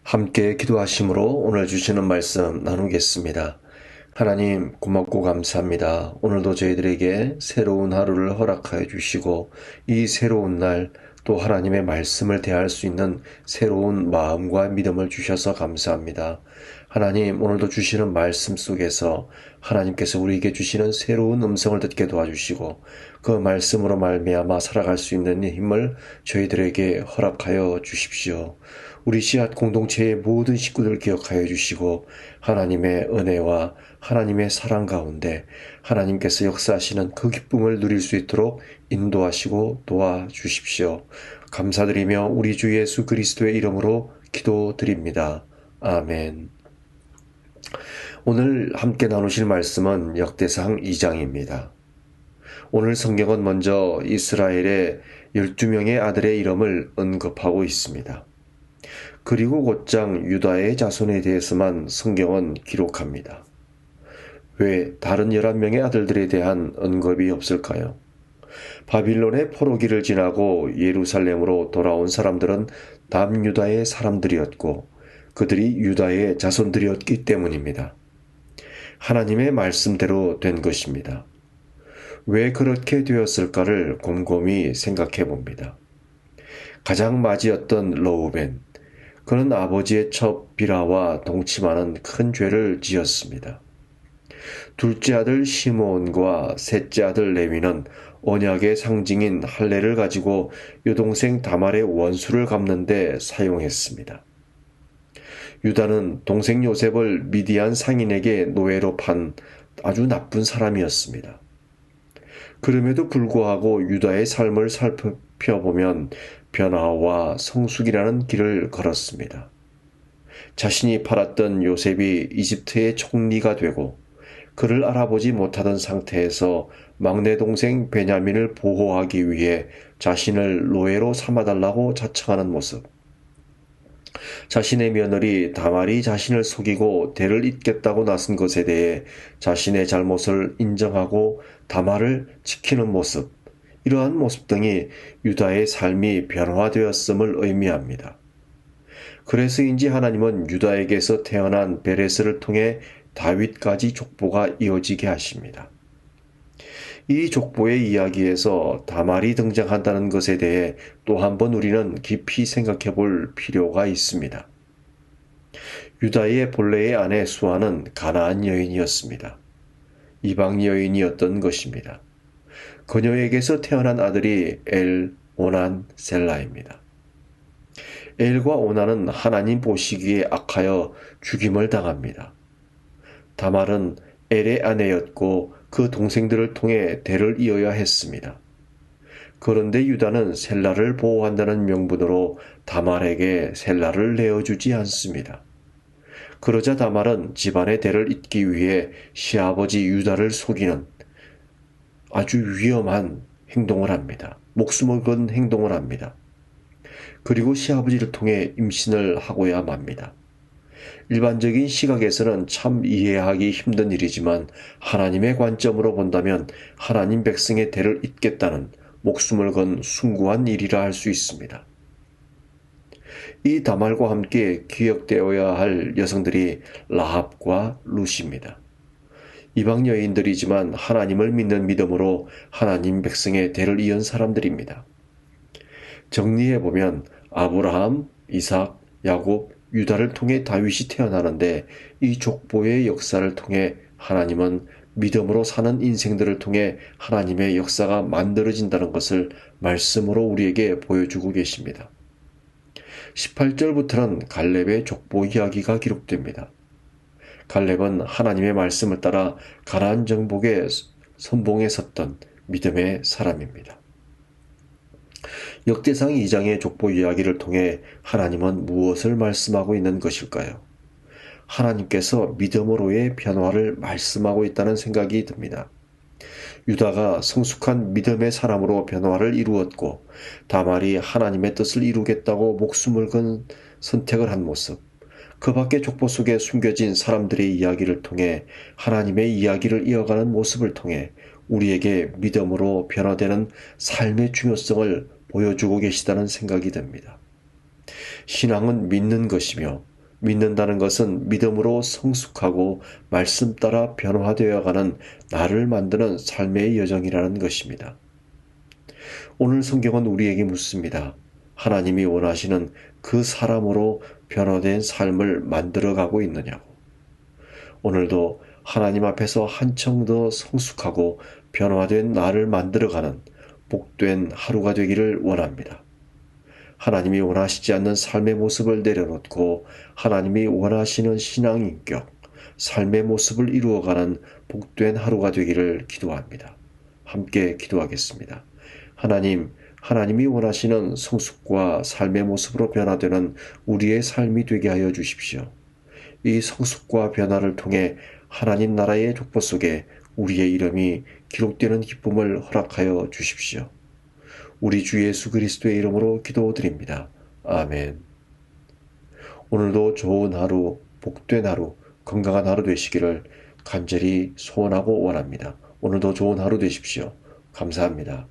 함께 기도하심으로 오늘 주시는 말씀 나누겠습니다. 하나님 고맙고 감사합니다. 오늘도 저희들에게 새로운 하루를 허락하여 주시고 이 새로운 날 또 하나님의 말씀을 대할 수 있는 새로운 마음과 믿음을 주셔서 감사합니다. 하나님 오늘도 주시는 말씀 속에서 하나님께서 우리에게 주시는 새로운 음성을 듣게 도와주시고 그 말씀으로 말미암아 살아갈 수 있는 힘을 저희들에게 허락하여 주십시오. 우리 씨앗 공동체의 모든 식구들 기억하여 주시고 하나님의 은혜와 하나님의 사랑 가운데 하나님께서 역사하시는 그 기쁨을 누릴 수 있도록 인도하시고 도와주십시오. 감사드리며 우리 주 예수 그리스도의 이름으로 기도드립니다. 아멘. 오늘 함께 나누실 말씀은 역대상 2장입니다. 오늘 성경은 먼저 이스라엘의 12명의 아들의 이름을 언급하고 있습니다. 그리고 곧장 유다의 자손에 대해서만 성경은 기록합니다. 왜 다른 11명의 아들들에 대한 언급이 없을까요? 바빌론의 포로기를 지나고 예루살렘으로 돌아온 사람들은 남유다의 사람들이었고 그들이 유다의 자손들이었기 때문입니다. 하나님의 말씀대로 된 것입니다. 왜 그렇게 되었을까를 곰곰이 생각해 봅니다. 가장 맞이었던 러우벤, 그는 아버지의 첩 비라와 동침하는 큰 죄를 지었습니다. 둘째 아들 시므온과 셋째 아들 레위는 언약의 상징인 할례를 가지고 여동생 다말의 원수를 갚는 데 사용했습니다. 유다는 동생 요셉을 미디안 상인에게 노예로 판 아주 나쁜 사람이었습니다. 그럼에도 불구하고 유다의 삶을 살펴보면 변화와 성숙이라는 길을 걸었습니다. 자신이 팔았던 요셉이 이집트의 총리가 되고 그를 알아보지 못하던 상태에서 막내 동생 베냐민을 보호하기 위해 자신을 노예로 삼아달라고 자청하는 모습. 자신의 며느리 다말이 자신을 속이고 대를 잇겠다고 나선 것에 대해 자신의 잘못을 인정하고 다말을 지키는 모습. 이러한 모습 등이 유다의 삶이 변화되었음을 의미합니다. 그래서인지 하나님은 유다에게서 태어난 베레스를 통해 다윗까지 족보가 이어지게 하십니다. 이 족보의 이야기에서 다말이 등장한다는 것에 대해 또 한 번 우리는 깊이 생각해 볼 필요가 있습니다. 유다의 본래의 아내 수아는 가나안 여인이었습니다. 이방 여인이었던 것입니다. 그녀에게서 태어난 아들이 엘, 오난, 셀라입니다. 엘과 오난은 하나님 보시기에 악하여 죽임을 당합니다. 다말은 엘의 아내였고 그 동생들을 통해 대를 이어야 했습니다. 그런데 유다는 셀라를 보호한다는 명분으로 다말에게 셀라를 내어주지 않습니다. 그러자 다말은 집안의 대를 잇기 위해 시아버지 유다를 속이는 아주 위험한 행동을 합니다. 목숨을 건 행동을 합니다. 그리고 시아버지를 통해 임신을 하고야 맙니다. 일반적인 시각에서는 참 이해하기 힘든 일이지만 하나님의 관점으로 본다면 하나님 백성의 대를 잇겠다는 목숨을 건 숭고한 일이라 할 수 있습니다. 이 다말과 함께 기억되어야 할 여성들이 라합과 룻입니다. 이방 여인들이지만 하나님을 믿는 믿음으로 하나님 백성의 대를 이은 사람들입니다. 정리해보면 아브라함, 이삭, 야곱, 유다를 통해 다윗이 태어나는데 이 족보의 역사를 통해 하나님은 믿음으로 사는 인생들을 통해 하나님의 역사가 만들어진다는 것을 말씀으로 우리에게 보여주고 계십니다. 18절부터는 갈렙의 족보 이야기가 기록됩니다. 갈렙은 하나님의 말씀을 따라 가나안 정복의 선봉에 섰던 믿음의 사람입니다. 역대상 2장의 족보 이야기를 통해 하나님은 무엇을 말씀하고 있는 것일까요? 하나님께서 믿음으로의 변화를 말씀하고 있다는 생각이 듭니다. 유다가 성숙한 믿음의 사람으로 변화를 이루었고 다말이 하나님의 뜻을 이루겠다고 목숨을 건 선택을 한 모습, 그 밖의 족보 속에 숨겨진 사람들의 이야기를 통해 하나님의 이야기를 이어가는 모습을 통해 우리에게 믿음으로 변화되는 삶의 중요성을 보여주고 계시다는 생각이 듭니다. 신앙은 믿는 것이며 믿는다는 것은 믿음으로 성숙하고 말씀 따라 변화되어가는 나를 만드는 삶의 여정이라는 것입니다. 오늘 성경은 우리에게 묻습니다. 하나님이 원하시는 그 사람으로 변화된 삶을 만들어가고 있느냐고. 오늘도 하나님 앞에서 한층 더 성숙하고 변화된 나를 만들어가는 복된 하루가 되기를 원합니다. 하나님이 원하시지 않는 삶의 모습을 내려놓고 하나님이 원하시는 신앙 인격, 삶의 모습을 이루어가는 복된 하루가 되기를 기도합니다. 함께 기도하겠습니다. 하나님이 원하시는 성숙과 삶의 모습으로 변화되는 우리의 삶이 되게 하여 주십시오. 이 성숙과 변화를 통해 하나님 나라의 족보 속에 우리의 이름이 기록되는 기쁨을 허락하여 주십시오. 우리 주 예수 그리스도의 이름으로 기도드립니다. 아멘. 오늘도 좋은 하루, 복된 하루, 건강한 하루 되시기를 간절히 소원하고 원합니다. 오늘도 좋은 하루 되십시오. 감사합니다.